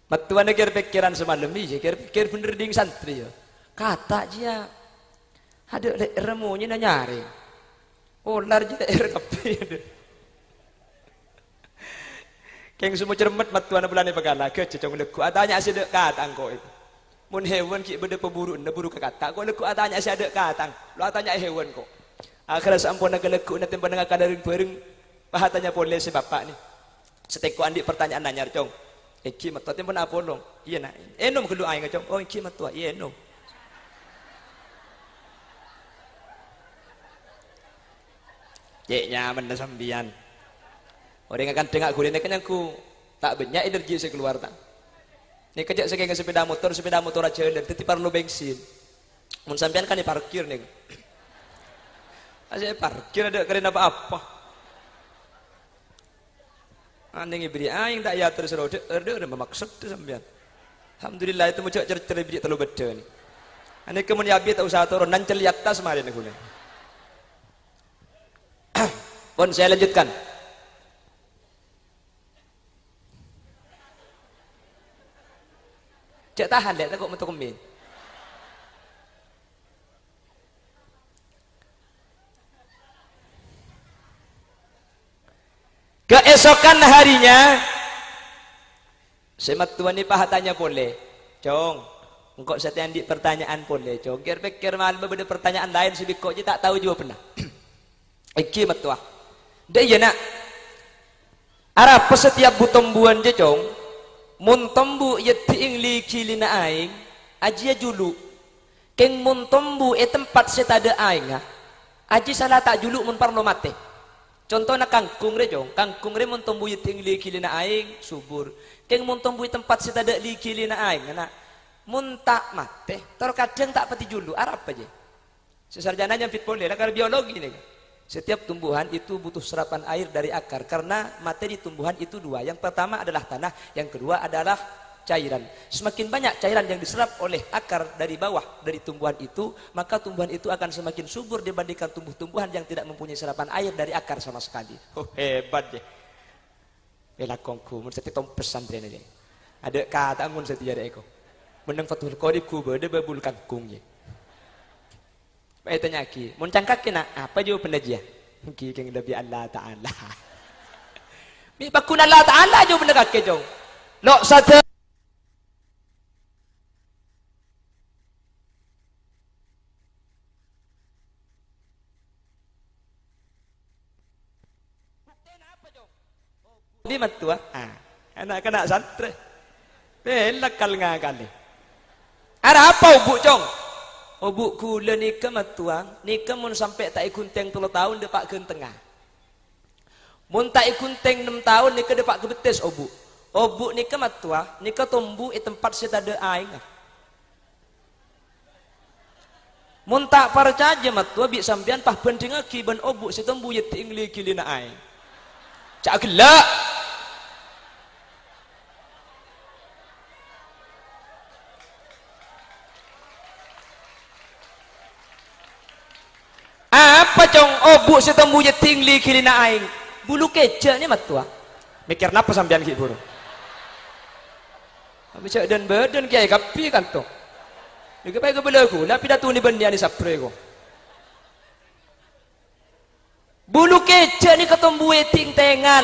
matuan kira pikiran semalam ni kira bener ding santri ya kata dia ada remunya na nyari ular je air kape keng semua cermet matuan bulan ni pegala ke cecong leku atanya asyik dek katang kau itu mun hewan ki benda pemburu anda buru ke kata kau leku atanya asyik dek katang lo atanya hewan kau akhirnya sampun nak leku nanti pendengar kadaring bereng bahatanya boleh si bapak ni seteku andi pertanyaan nanyar cong iki matua timpun apa long iya nak enom kelu aing cong oh iki matua iya enom ceknya benda sambian orang akan dengar gulene kan aku tak banyak energi saya keluar tak ni kejak saya ke sepeda motor aja dan teti perlu bensin mun sampean kan di parkir nih aja parkir ada keren apa aneh beri aing tak ya terus udah bermaksud tu sampean alhamdulillah itu muncul cerita beri terlalu beda ni aneh kemudian abi tak usah turun nancel atas mari nih gulene pun saya lanjutkan cek tahan dek takut metu kemin keesokan harinya semat tuan ni pahatanya boleh cong engkau setiap di pertanyaan boleh cong pikir malam berbeda pertanyaan lain sih kok je tak tahu juga pernah iki matua dia ya nak arah setiap butombuan je cong mun tombu yeti ingli kilina aing aji julu keng mun tombu tempat setada aing aji salah tak julu mun parlo mate contohnya kangkung re jong kangkung re mun tombu yeti ingli kilina aing subur keng mun tombu tempat setada li kilina aing nak mun tak mate terkadang tak pati julu arah apa je sesarjana nyambit boleh lah karena biologi nih setiap tumbuhan itu butuh serapan air dari akar karena materi tumbuhan itu dua yang pertama adalah tanah yang kedua adalah cairan semakin banyak cairan yang diserap oleh akar dari bawah dari tumbuhan itu maka tumbuhan itu akan semakin subur dibandingkan tumbuh-tumbuhan yang tidak mempunyai serapan air dari akar sama sekali hebat deh bela kongku mun setiap pesantren ini ada kata mun setiap ada eko menang fatul qadib ku berde babul kangkung je baik tanya ki mun cangkak kena apa jawab pendajian ki keng lebih Allah Ta'ala mi bakun Allah Ta'ala jawab benda kake jong lo satu di matua anak kena santri belakal ngakali ada apa ubuk jong obuk kula nika matuang nika mun sampai tak ikunteng 3 tahun depak ke tengah mun tak ikunteng 6 tahun nika depak ke betes obuk nika matuang nika tumbuh tempat setada aing mun tak percaya matua bi sampean pah banding aki ban obuk setumbuh yeti ingli kilina aing cak gelak apa cong obuk setembu je tingli kilina aing bulu keja ni matua mikir napa sampean ki buru habis dan badan kiai kapi kan tu juga baik ke belaku lah pidato ni benda ni sapre ko Bulu keja ni ketumbu weting tengal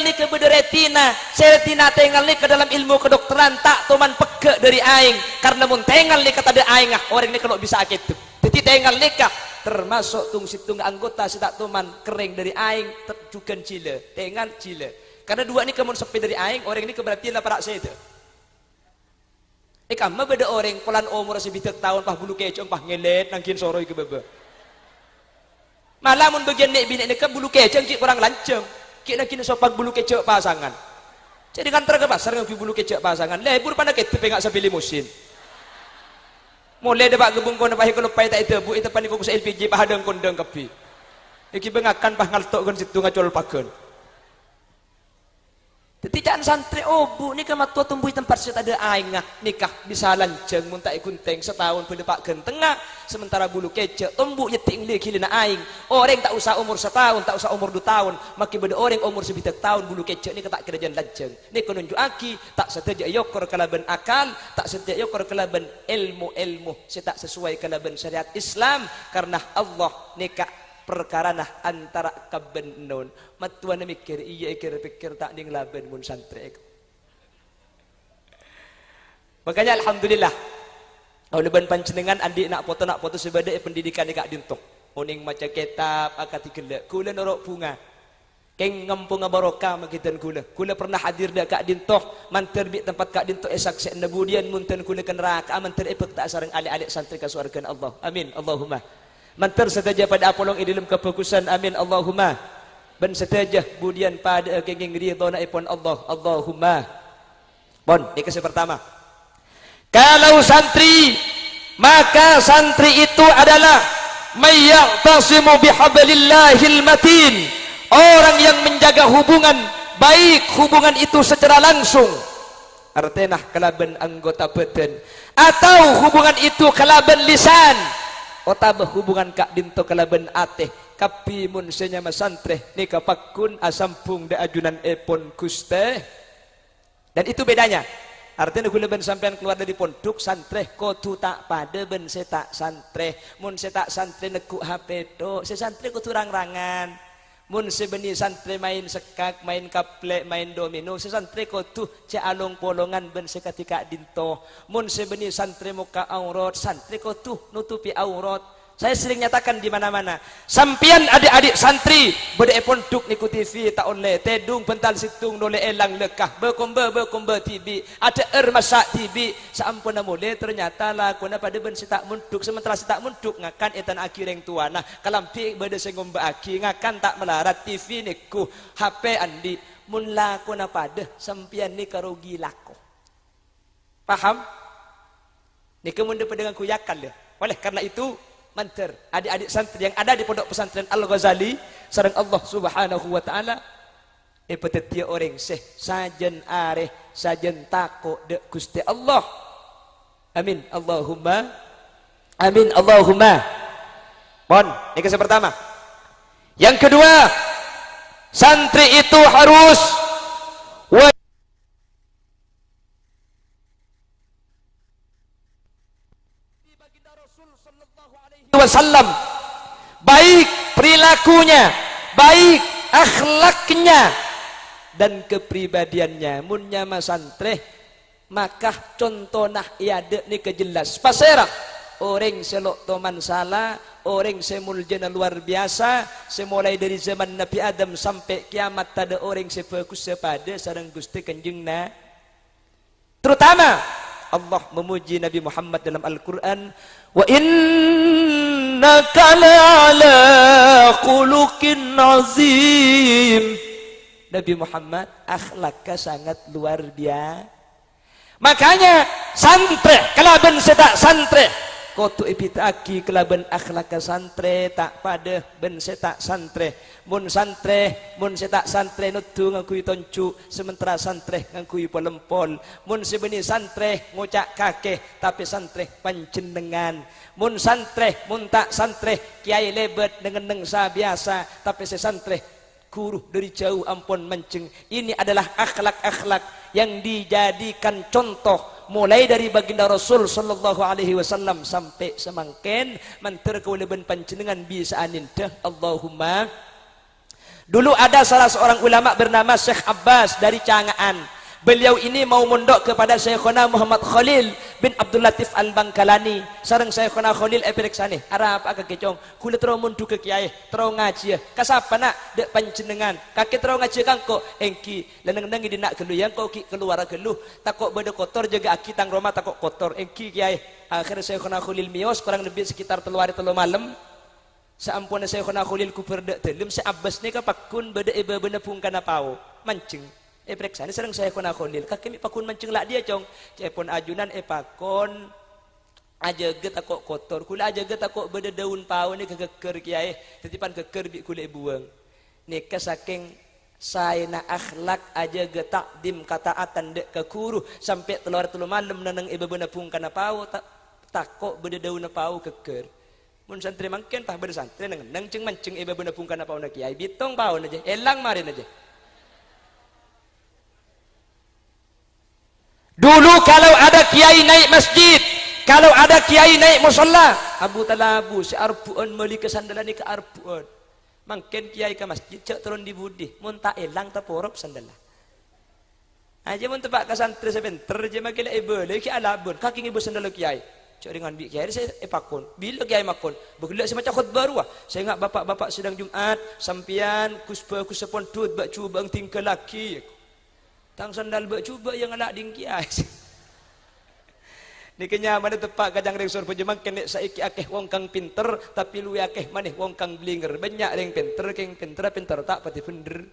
ni ke bederetina retina tengal ni ke dalam ilmu kedokteran tak toman peke dari aing karena mun tengal ni kata ada aing orang ni kalau bisa akitu jadi tengal ni kah termasuk tung situng anggota si tak toman kering dari aing terjukan cile tengal cile karena dua ni kemun sepi dari aing orang ni keberarti lah parak saya itu kama beda orang pelan umur sebitak tahun pah bulu keja pah ngelet nangkin soroi ke bebe malah mun bagian nek bini nek bulu keceng ki kurang lanceng ki nak kini sopak bulu kecek pasangan jadi kan terkebasar dengan bulu kecek pasangan lebur pada kita pengak sampai limusin mulai dapat gebung kono pahi kalau pai tak itu bu itu pani fokus LPG pahadang kondang kepi iki bengakan pah ngaltok kon situ ngacol pakeun Tetikaan santri bu ni kan matua tumbuh tempat saya ada aing nikah bisa lanceng mun tak ikunteng setahun pendepak gentengah sementara bulu kecek tumbuh yeting li kilina aing orang tak usah umur setahun tak usah umur 2 tahun makin beda orang umur sebitak tahun bulu kecek ni tak kerjaan lanceng ni konunjuk aki tak setuju yokor kalaban akal tak setuju yokor kalaban ilmu saya tak sesuai kalaban syariat Islam karena Allah nikah perkara nah antara kaben non matuan mikir iya pikir tak ding laben mun santri makanya alhamdulillah kalau ban panjenengan andi nak foto sebagai pendidikan dekat dintok oning maca kitab akati gelek kula norok bunga keng ngempung barokah magitan kula pernah hadir dekat dintok manter bi tempat kak dintok esak sek nabudian munten kula kan neraka manter epek tak sareng alik-alik santri ka surga Allah amin Allahumma mantar setaja pada apolong dalam kefokusan amin Allahumma ben setaja budian pada kenging ridho naipun Allah Allahumma bon ini kesempatan pertama kalau santri maka santri itu adalah mayyaqtasimu bihablillahil matin orang yang menjaga hubungan baik hubungan itu secara langsung artinya kalaban anggota badan atau hubungan itu kalaban lisan otabah hubungan kak dinto kalaban ateh kapi mun senya masantreh ni kapakun asampung de ajunan epon kuste dan itu bedanya artinya gula ben sampean keluar dari pondok santreh kotu tak pada ben setak santreh mun setak santreh nekuk HP do se santreh kotu rang-rangan mun sebeni santreh main sekak main kaplek main domino se santreh kotu ce along polongan ben sekatika dinto mun sebeni santreh muka aurat santreh kotu nutupi aurat saya sering nyatakan di mana-mana sampian adik-adik santri bede pondok niku TV tak oleh tedung pental situng nole elang lekah bekombe TV ada masak TV sampun mule ternyata lah kuna pada ben sitak munduk sementara sitak munduk ngakan etan aki reng tua nah kalampi bede sing ngombe aki ngakan tak melarat TV niku HP andi mun la kuna pada sampian ni karugi lako paham niku mun dengan kuyakan le oleh karena itu manter adik-adik santri yang ada di pondok pesantren Al-Ghazali sareng Allah Subhanahu wa taala petetia orang seh sajen areh sajen tako de Gusti Allah amin Allahumma amin Allahumma pon ini yang pertama yang kedua santri itu harus wasallam baik perilakunya baik akhlaknya dan kepribadiannya mun nyama santreh maka contoh nah iade ni kejelas pasera orang selok toman salah orang semuljana luar biasa semulai dari zaman Nabi Adam sampai kiamat ada orang sefokus sepada sareng Gusti Kanjengna terutama Allah memuji Nabi Muhammad dalam Al-Quran wa innaka la'ala khuluqin azim Nabi Muhammad akhlaknya sangat luar biasa makanya santre kelaban setak santre kotu ipitaki kelaban akhlaknya santre tak pada ben setak santre mun setak santre nutu ngakui toncu sementara santre ngakui polempol mun sebeni santre ngucak kakeh tapi santre panjenengan mun tak santre kiai lebet dengan nengsa biasa tapi sesantre kuruh dari jauh ampun menceng ini adalah akhlak-akhlak yang dijadikan contoh mulai dari baginda Rasul sallallahu alaihi wasallam sampai semangken manter kaulaban panjenengan bisa anindah Allahumma Dulu ada salah seorang ulama bernama Syekh Abbas dari Cangaan. Beliau ini mau mondok kepada Syekhona Muhammad Khalil bin Abdul Latif Al-Bangkalani. Sareng Syekhona Khalil epireksane. Arab agak kecong. Kula terus mundu ke kiai, terus ngaji. Kasapa nak dek panjenengan. Kaki terus ngaji kangko engki. Leneng-leneng di nak gelu yang kau ki keluar gelu. Takok beda kotor jaga aki tang Roma takok kotor engki kiai. Akhir Syekhona Khalil mios kurang lebih sekitar 3 hari 3 malam. Saampun Syekhona Khalil ku berdek telum si Abbas ni kapakun beda iba bena pungkana pau. Mancing. Periksa ni serang saya kena Khalil kaki pakun mancing lah dia cong cepon ajunan pakon aja get takok kotor kula aja get takok beda daun pau ni kegeker kiai titipan keker bi kula buang nika saking saena akhlak aja get takdim kataatan dek kekuru sampai telur malam nanang iba beuna pungkana pau takok beda daun pau keker mun santri mangken tah beda santri nang ceng mancing iba beuna pungkana pau na kiai bitong pau aja elang marin aja. Dulu kalau ada kiai naik masjid, kalau ada kiai naik musalla, Abu Talabu si arpuan meli ke sandalan ni ke arpuan. Mangken kiai ke masjid cek turun di budi, mun tak elang tak porop sandalan. Aja mun tepak ke santri sebentar je makin ebele ki alabun, kaki ibu sandal kiai. Cek dengan bi kiai saya pakon. Bila kiai makon, begelak semacam khutbah ruah. Saya ingat bapak-bapak sedang Jumat, sampian kusepon tut bak cuba tingkah laki. Tang sandal bak cuba yang alak dingki ais. Ni kenya mana tepak kadang ring sur pejemang kene saiki akeh wong kang pinter tapi luwe akeh maneh wong kang blinger. Banyak ring pinter keng pinter tak pati bener.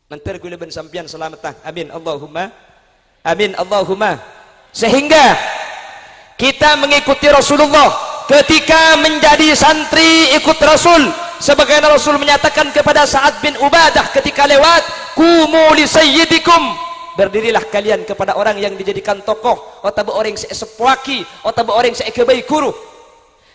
Mantar kula ben sampian selamat. Amin Allahumma. Amin Allahumma. Sehingga kita mengikuti Rasulullah ketika menjadi santri ikut Rasul. Sebagaimana Rasul menyatakan kepada Sa'ad bin Ubadah ketika lewat, kumu li sayyidikum, berdirilah kalian kepada orang yang dijadikan tokoh atau orang yang sepuaki atau orang yang kebaik guru.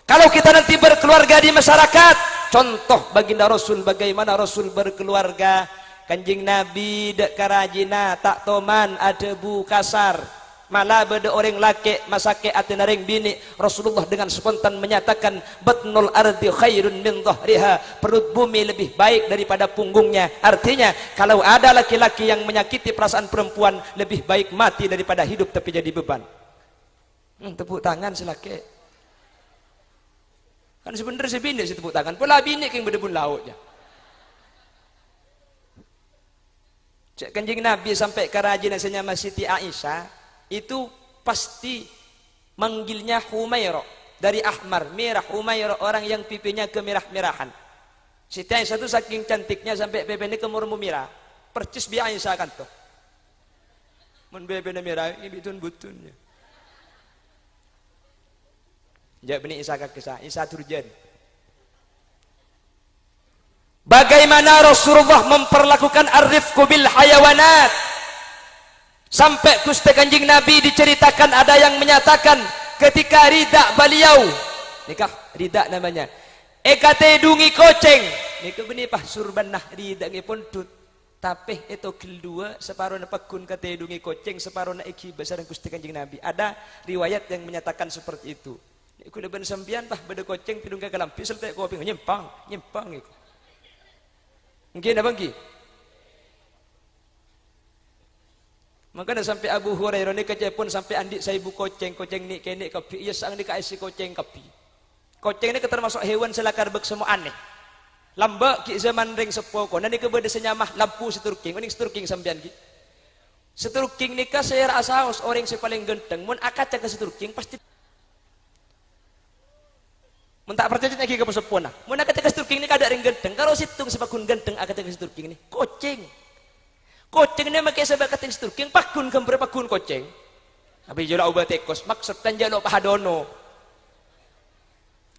Kalau kita nanti berkeluarga di masyarakat, contoh baginda Rasul bagaimana Rasul berkeluarga. Kanjing Nabi dek karajina tak toman adebu kasar, malah beda orang laki masake atina ring bini. Rasulullah dengan spontan menyatakan batnul ardi khairun min dhahriha, perut bumi lebih baik daripada punggungnya. Artinya kalau ada laki-laki yang menyakiti perasaan perempuan, lebih baik mati daripada hidup tapi jadi beban. Tepuk tangan selaki kan sebenarnya si bini si tepuk tangan pula bini yang berdebun lautnya. Cek kanjing Nabi sampai kerajaan yang Siti Aisyah itu pasti manggilnya Humairah dari ahmar merah. Humairah orang yang pipinya kemerah-merahan. Siti Aisyah itu saking cantiknya sampai pipinya kemurmu merah. Percis bi Aisyah kan tuh. Mun pipinya merah ini bitun butunnya. Jak bini Isa kakisa Isa turjan. Bagaimana Rasulullah memperlakukan ar-rifqu bil hayawanat. Sampai Gusti Kanjeng Nabi diceritakan ada yang menyatakan ketika rida beliau nikah rida namanya ekate dungi koceng niku benih pah surban nah rida ngipun tut tapi itu kedua separuh na pakun kate dungi koceng separuh na iki besar Gusti Kanjeng Nabi. Ada riwayat yang menyatakan seperti itu. Niku ben sambian pah beda koceng pidung ka kalampi sampai kopi nyempang iku. Nggih napa nggih? Makanya sampai Abu Hurairah ni kecepun sampai andik saya ibu koceng ni kene kapi iya sang dikasih koceng kapi. Koceng ni termasuk hewan selakar bek semua aneh. Lambak ki zaman ring sepoko nanti kebeda senyamah lampu seturking uning seturking sampean ki. Seturking ni ka saya rasa orang si paling genteng mun akad cak seturking pasti mun tak percaya lagi ke sepona. Mun akad cak seturking ni kada ring genteng karo situng sebakun genteng akad cak seturking ni koceng. Koceng ni makai sebab kating seturking pakun kembere pakun koceng. Abi jala ubat ekos maksud kan jalo pahadono.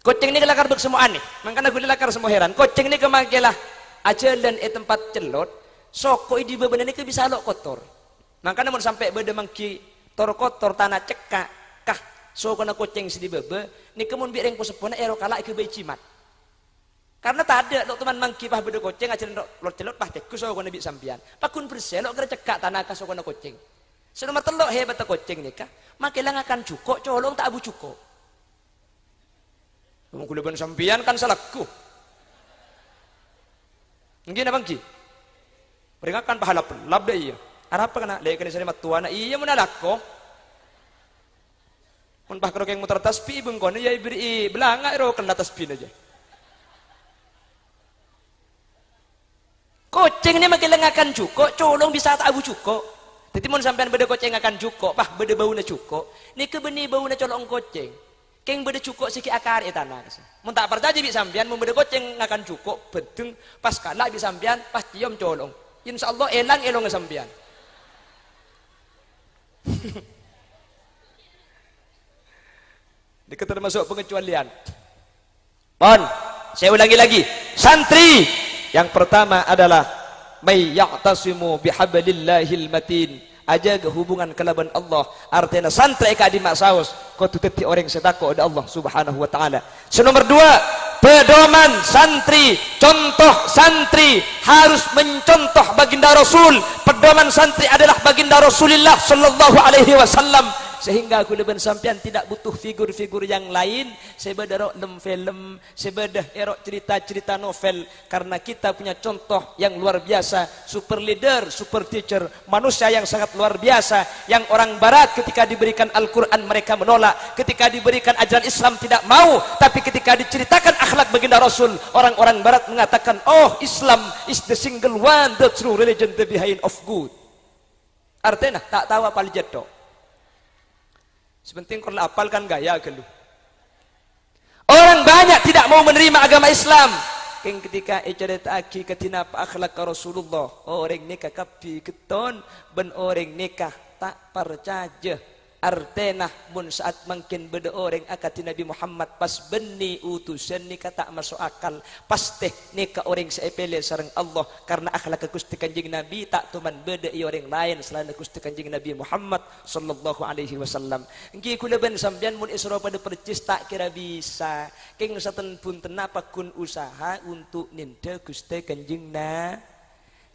Koceng ni kelakar bek semua aneh. Mangkana gula lakar semua heran. Koceng ni kemakilah ajalan tempat celot. Soko di beban ni ke bisa lok kotor. Mangkana mun sampai beda mangki tor kotor tanah cekak kah soko na koceng si di bebe ni kemun bi reng posepona ero kala ke cimat. Karena tak ada lo teman mangki pah beda koceng aja lo celot pah tekus so nabi sampian pakun bersih lo kira cekak tanah kas so koceng selama telok hebat koceng ni kah makilang akan cukup colong tak abu cukup kamu kuliban sampian kan salahku Nggih napa nggih? Peringatkan pahala pelab deh iya. Arab kena lek kena sari matuana iya menalako. Mun bah kerok yang muter tasbih bengkon ya ibri belanga ro kena tasbih aja. Kucing ini makin lengakan cuko, colong bisa tak abu cuko. Jadi mun sampean beda kucing akan cuko, pah beda bauna cuko. Nike beni bauna colong kucing. Keng beda cuko siki akar etana. Mun tak percaya bi sampean mun beda kucing akan cuko, bedeng pas kala bi sampean pas cium colong. Insyaallah elang elong sampean. Ini termasuk pengecualian. Pon, saya ulangi lagi. Santri yang pertama adalah may ya'tasimu bihablillahil matin. Ajaga hubungan kelaban Allah. Artinya santri ka di masaus kau tuteti orang setako ada Allah Subhanahu wa taala. Nomor 2, pedoman santri, contoh santri harus mencontoh baginda Rasul. Pedoman santri adalah baginda Rasulullah sallallahu alaihi wasallam. Sehingga aku leben sampean tidak butuh figur-figur yang lain, sebedah film, sebedah erok cerita-cerita novel, karena kita punya contoh yang luar biasa, super leader, super teacher, manusia yang sangat luar biasa, yang orang barat ketika diberikan Al-Quran mereka menolak, ketika diberikan ajaran Islam tidak mau, tapi ketika diceritakan akhlak baginda Rasul, orang-orang barat mengatakan, oh Islam is the single one, the true religion, the behind of good. Artinya tak tahu apa lihat. Sepenting kalau apalkan gaya gelu. Orang banyak tidak mau menerima agama Islam. Keng ketika cerita aki ketina akhlak Rasulullah, orang nikah kapi keton, ben orang nikah tak percaya. Artenah mun saat mungkin beda orang akati Nabi Muhammad pas beni utusan nikah tak masuk akal, pas teh nikah orang seepele sareng Allah karena akhlak Gusti Kanjeng Nabi tak tuman beda orang lain selain Gusti Kanjeng Nabi Muhammad sallallahu alaihi wasallam. Engki kula ben sampean mun isra pada percis tak kira bisa. Keng saten punten apa kun usaha untuk ninda Gusti Kanjeng Nabi.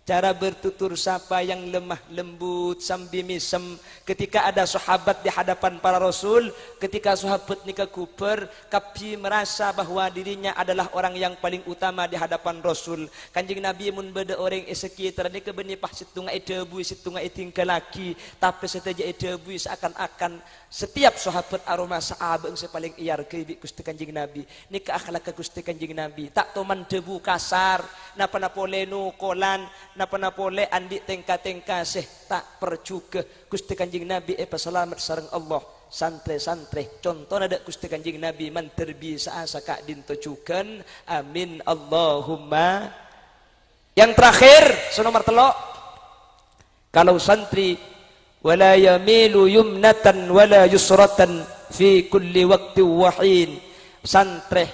Cara bertutur sapa yang lemah lembut sambil misem ketika ada sahabat di hadapan para rasul, ketika sahabat nikah kuper kapi merasa bahwa dirinya adalah orang yang paling utama di hadapan rasul. Kanjeng Nabi mun beda orang sekitar nikah beni pah situnga debu situnga tingkah laki, tapi setaja debu seakan-akan setiap sahabat aroma saabeng paling iyar ke Gusti Kanjeng Nabi. Nikah akhlak Gusti Kanjeng Nabi tak toman debu kasar napa napolenu kolan napa napole andi tengka-tengka seh tak percuke Gusti Kanjeng Nabi selamat sareng Allah. Santre-santre contoh ada Gusti Kanjeng Nabi man terbisa saka dintocuken amin Allahumma. Yang terakhir nomor 3, kalau santri wala yamilu yumnatan wala yusratan fi kulli waqti wahin. Santre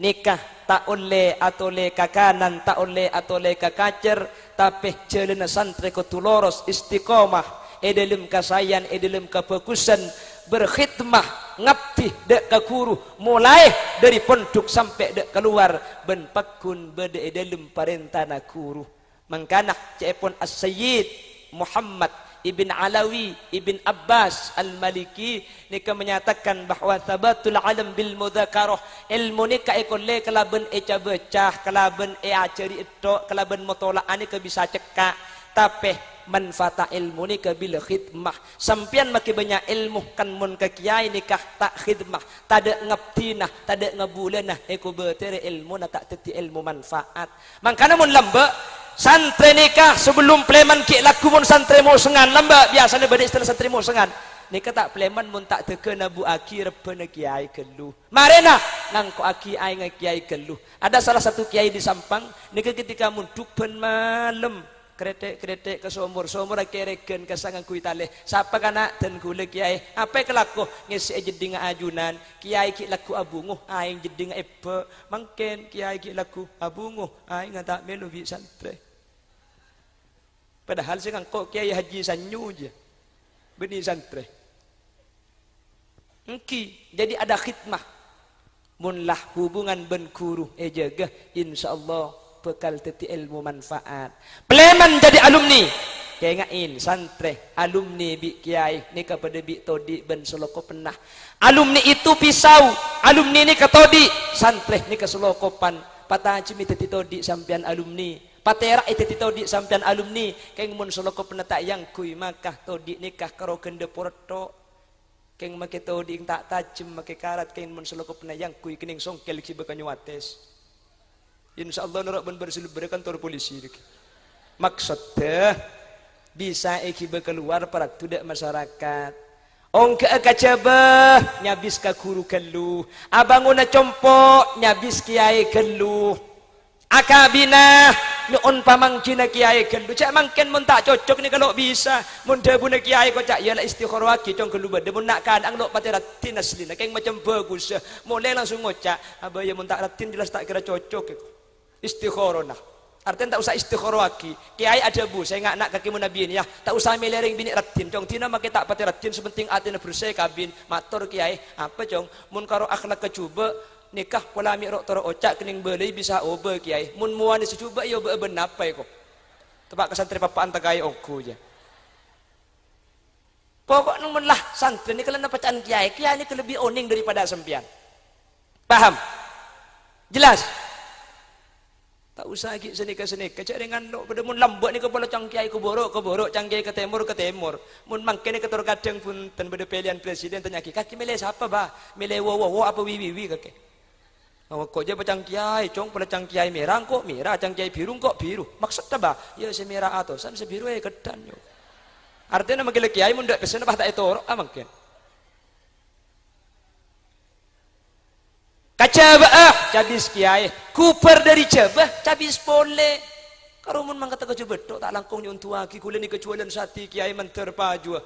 nikah tak oleh atau le ke kanan, tak oleh atau le ke kacer, tapi jalan santri kutuloros istiqomah, dalam kasayan, dalam kefokusan, berkhidmah, ngabdi dek ke guru, mulai dari pondok sampai dek keluar, ben pakun beda dalam perintah guru. Mangkana cepon as-Sayyid Muhammad Ibn Alawi, Ibn Abbas Al-Maliki nika menyatakan bahwa tabatul alam bil mudzakarah, ilmu nika ikolle kalaben eca becah, kalaben acari itu, kalaben motola nika bisa cekak, tapi manfaat ilmu nika bil khidmah. Sampian maki banyak ilmu kan mun ka kiai nikah tak khidmah, tada ngabdinah, tada ngabulanah, eko betere ilmu na tak teti ilmu manfaat. Mangkana mun lamba santri nikah sebelum pleman ki laku mun santri mau sengan lamba biasanya bade istilah santri mau sengan nikah tak pleman mun tak teke nabu aki repena kiai keluh marena nangko aki ai nga kiai keluh. Ada salah satu kiai di Sampang nikah ketika munduk pen malam kretek ke somor kereken kasangan kuitale sapa kana dan kule kiai apa kelako ngisi jeding ajunan kiai ki laku abunguh aing jeding epe mangken kiai ki laku abunguh aing ngata melu bi santre. Padahal sing kok kiai haji sanyu je beni santre. Engki jadi ada khidmah munlah hubungan ben guru jaga insyaallah bekal teti ilmu manfaat. Pleman jadi alumni kayak ngain santre alumni bi kiai ni kepada bi todi ben seloko pernah alumni itu pisau alumni ni ke todi santre ni ke selokopan patah cimi teti todi sampian alumni Patera itu todi sampean alumni keng mun soloko penetak yang kui makah todi nikah karo gende porto keng make todi tak tajem make karat keng mun soloko pena yang kui kening songkel ki bekanyu wates. Insyaallah norok ben bersilber kantor polisi. Maksudnya bisa iki keluar para tudak masyarakat. Ong ke kacabah nyabis ka guru kelu. Abanguna compok nyabis kiai kelu. Akabina nyuun pamangkina kiai kelu. Cak mangken mun tak cocok ni kalau bisa. Mun debuna kiai ko cak yalah istikharah ki cong kelu bade mun nak kadang dok pati ratin aslina keng macam bagus. Mulai langsung ngocak. Abaya mun tak ratin jelas tak kira cocok. Istikharah nah. Artinya tak usah istikharah lagi. Kiai ada bu, saya nggak nak kaki munabiin ya. Tak usah melering bini ratin. Cong tina make tak pati ratin sepenting atina bersih kabin. Matur kiai. Apa cong? Mun karo akhlak kecuba nikah pola mikrok toro ocak kening beli bisa obe kiai. Mun muani secuba yo be benapai kok. Tebak kesantri papaan tagai ongku je. Pokok nun lah santri ni kalau napacaan kiai. Kiai ni lebih oning daripada sempian. Paham? Jelas? Tak usah lagi senika-senika. Cak dengan lo pada mun lambak ni kepala cangkiai ke borok, cangkiai ke temur. Mun mangkene ketor kadang pun ten pada pilihan presiden tanya kaki milih siapa bah? Milih wo apa wiwi kaki. Oh kok je cangkiai, cong pada cangkiai merah kok merah, cangkiai biru kok biru. Maksudnya bah? Ya semerah atau san sebiru kedan yo. Artinya manggil kiai mun dak pesen bah tak etor mangken. Kacabah cabis kiai kuper dari cabah cabis pole karo mun mangkat ke betok tak langkung nyun tuaki kula ni kecualian sati kiai menter paju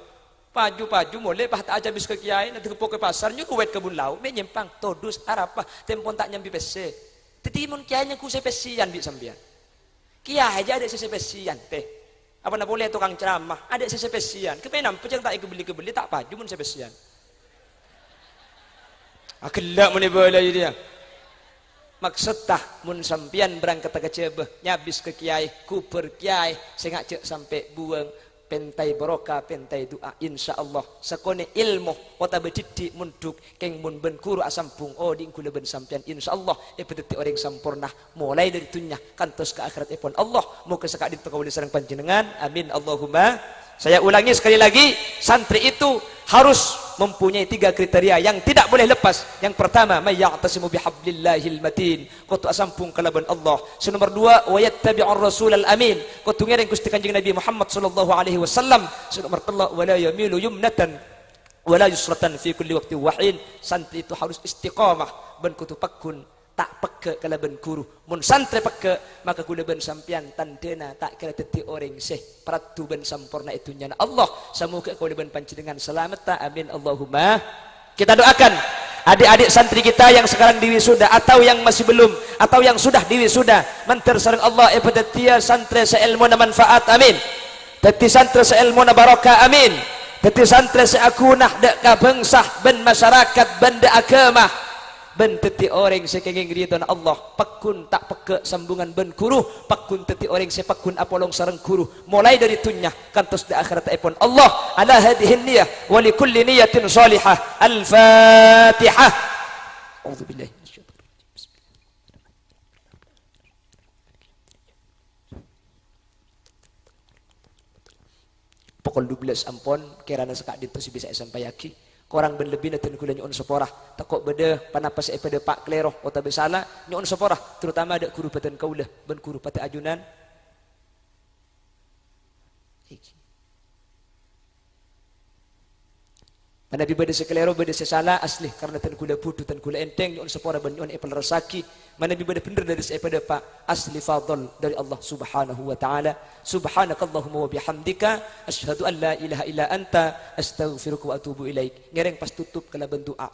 mole pah tak cabis ke kiai nanti ke pasar nyu kuwet kebun lau me nyempang todus arapah tempon tak nyambi pese tetimun kiai nya ku sepesian bi sambian kiai aja ada sepesian teh apa nak boleh tukang ceramah ada sepesian kepenam peceng tak ikut beli tak paju mun sepesian. Akelak mun bola dia. Maksud tah mun sampian berangkat ke cebeh nyabis ke kiai kuper kiai sing cek sampai buang pentai barokah pentai doa insyaallah sakone ilmu kota bedidi munduk keng mun ben kuru asampung oh di kula ben sampian insyaallah pedeti orang sampurna mulai dari dunya kantos ke akhirat ipun Allah muga sakak ditokawuli sareng panjenengan amin Allahumma. Saya ulangi sekali lagi, santri itu harus mempunyai 3 kriteria yang tidak boleh lepas. Yang pertama, may ya'tasimu bihablillahil matin. Kutu asampung kalaban Allah. Nomor 2, wa yattabi'ur rasulal amin. Kutu ngereng Gusti Kanjeng Nabi Muhammad sallallahu alaihi wasallam. Nomor 3, wa la yamilu yumnatan wa la yusratan fi kulli waqti wahin. Santri itu harus istiqamah ben kutu pakun tak peke kalaban guru mun santri peke maka kula ben sampian tandena tak kira teti orang seh pratu ben sampurna itu nyana Allah semoga kula ben panjenengan selamat ta amin Allahumma. Kita doakan adik-adik santri kita yang sekarang diwisuda atau yang masih belum atau yang sudah diwisuda mantar sareng Allah ibadat santri seilmu manfaat amin teti santri seilmu barokah amin teti santri seakunah dak ka bangsa ben masyarakat ben dak agama ben teti orang sekenging ridon Allah pakun tak peke sambungan ben guru pakun teti orang sepakun apolong sareng guru mulai dari dunya kantos di akhirat ipun Allah ala hadhihi niyyah wa li kulli niyyatin salihah al-fatihah a'udzubillahi minasyaitonir rajim pukul 12 ampun kirana sekak dintu bisa sampai yaki korang ben lebih nanti kula nyuun seporah takok beda panapas pada pak kleroh kota besala nyuun seporah terutama ada guru batan kaulah ben guru pati ajunan Manabi bade sekelero bade sesala asli karena tan kula putu tan kula enteng nyuun sepora ban nyuun epal resaki manabi bade bener dari pada pak asli fadl dari Allah subhanahu wa ta'ala subhanakallahumma wa bihamdika asyhadu an la ilaha illa anta astaghfiruka wa atubu ilaik ngereng pas tutup kala ben doa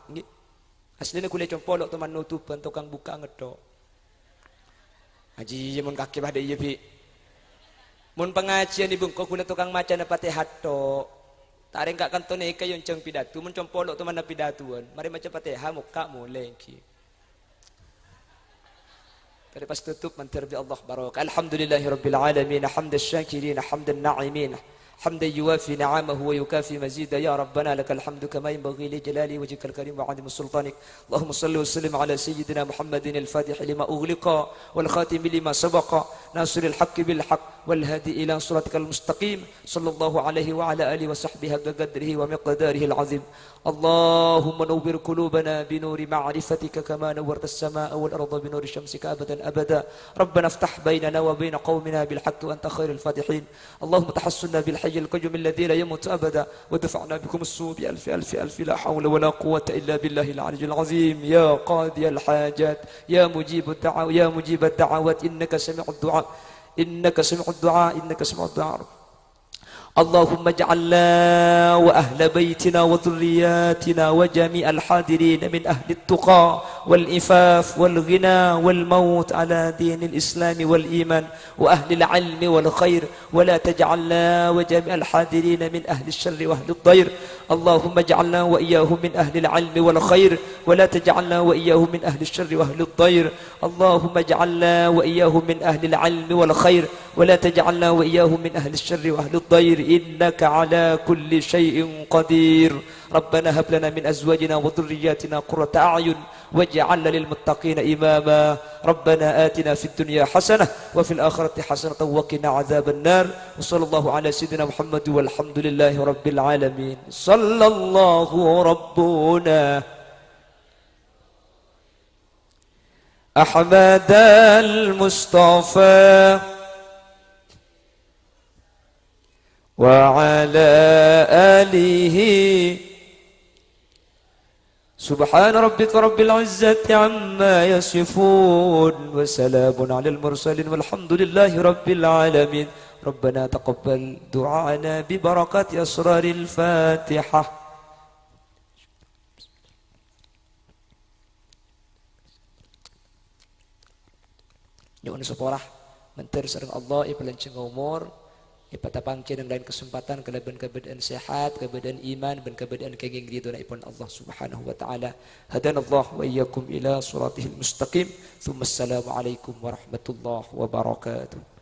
aslinya kula compolok teman nutupan tukang buka ngedok haji mun kaki bah ieu bi mun pengajian di bungko kula tukang maca na Fatihah tok tak rengkak kantone ika yung ceng pidatu mencompolok teman na pidatuan mari maca Fatihah muka mulai ki dari pas tutup mantir bi Allah barokah alhamdulillahirabbil alamin hamdas syakirin hamdan na'imin حمدا يوافي نعمه ويكافي مزيدا يا ربنا لك الحمد كما ينبغي لجلال وجهك الكريم وعظيم سلطانك. اللهم صل وسلم على سيدنا محمد الفاتح لما أغلق والخاتم لما سبق ناصر الحق بالحق والهادي إلى صراطك المستقيم صلى الله عليه وعلى آله وصحبه حق قدره ومقداره العظيم. اللهم نور قلوبنا بنور معرفتك كما نورت السماء والأرض بنور شمسك أبدا أبدا. ربنا افتح بيننا وبين قومنا بالحق وأنت خير الفاتحين. اللهم تحسنا بالحي القيوم الذي لا يموت أبدا ودفعنا بكم السوء بألف ألف ألف لا حول ولا قوة إلا بالله العلي العظيم. يا قاضي الحاجات يا مجيب الدعوات يا مجيب الدعوات إنك سميع الدعاء إنك سميع الدعاء إنك سميع الدعاء. اللهم اجعلنا وأهل بيتنا وذرياتنا وجميع الحاضرين من أهل التقى والإفاف والغنى والموت على دين الإسلام والإيمان وأهل العلم والخير ولا تجعلنا وجميع الحاضرين من أهل الشر وأهل الضير. اللهم اجعلنا وإياهم من أهل العلم والخير ولا تجعلنا وإياهم من أهل الشر وأهل الضير. اللهم اجعلنا وإياهم من أهل العلم والخير ولا تجعلنا وإياهم من أهل الشر وأهل الضير إنك على كل شيء قدير. ربنا هب لنا من أزواجنا وذرياتنا قرة أعين واجعلنا للمتقين إماما. ربنا آتنا في الدنيا حسنة وفي الآخرة حسنة وقنا عذاب النار. وصلى الله على سيدنا محمد والحمد لله رب العالمين. صلى الله ربنا أحمد المصطفى وعلى آله سبحان ربك رب العزة عما يصفون وسلام على المرسلين والحمد لله رب العالمين. ربنا تقبل دعاءنا ببركة أسرار الفاتحة. Nyuwun seporah mentir sareng Allah ipelenceng umur ipatapangke dan lain kesempatan kelebihan sehat, kebenaran iman dan kebenaran kenging ridhonaipun Allah Subhanahu wa taala. Hadanallah wa iyyakum ila siratihil mustaqim. Tsumma assalamu alaikum warahmatullahi wabarakatuh.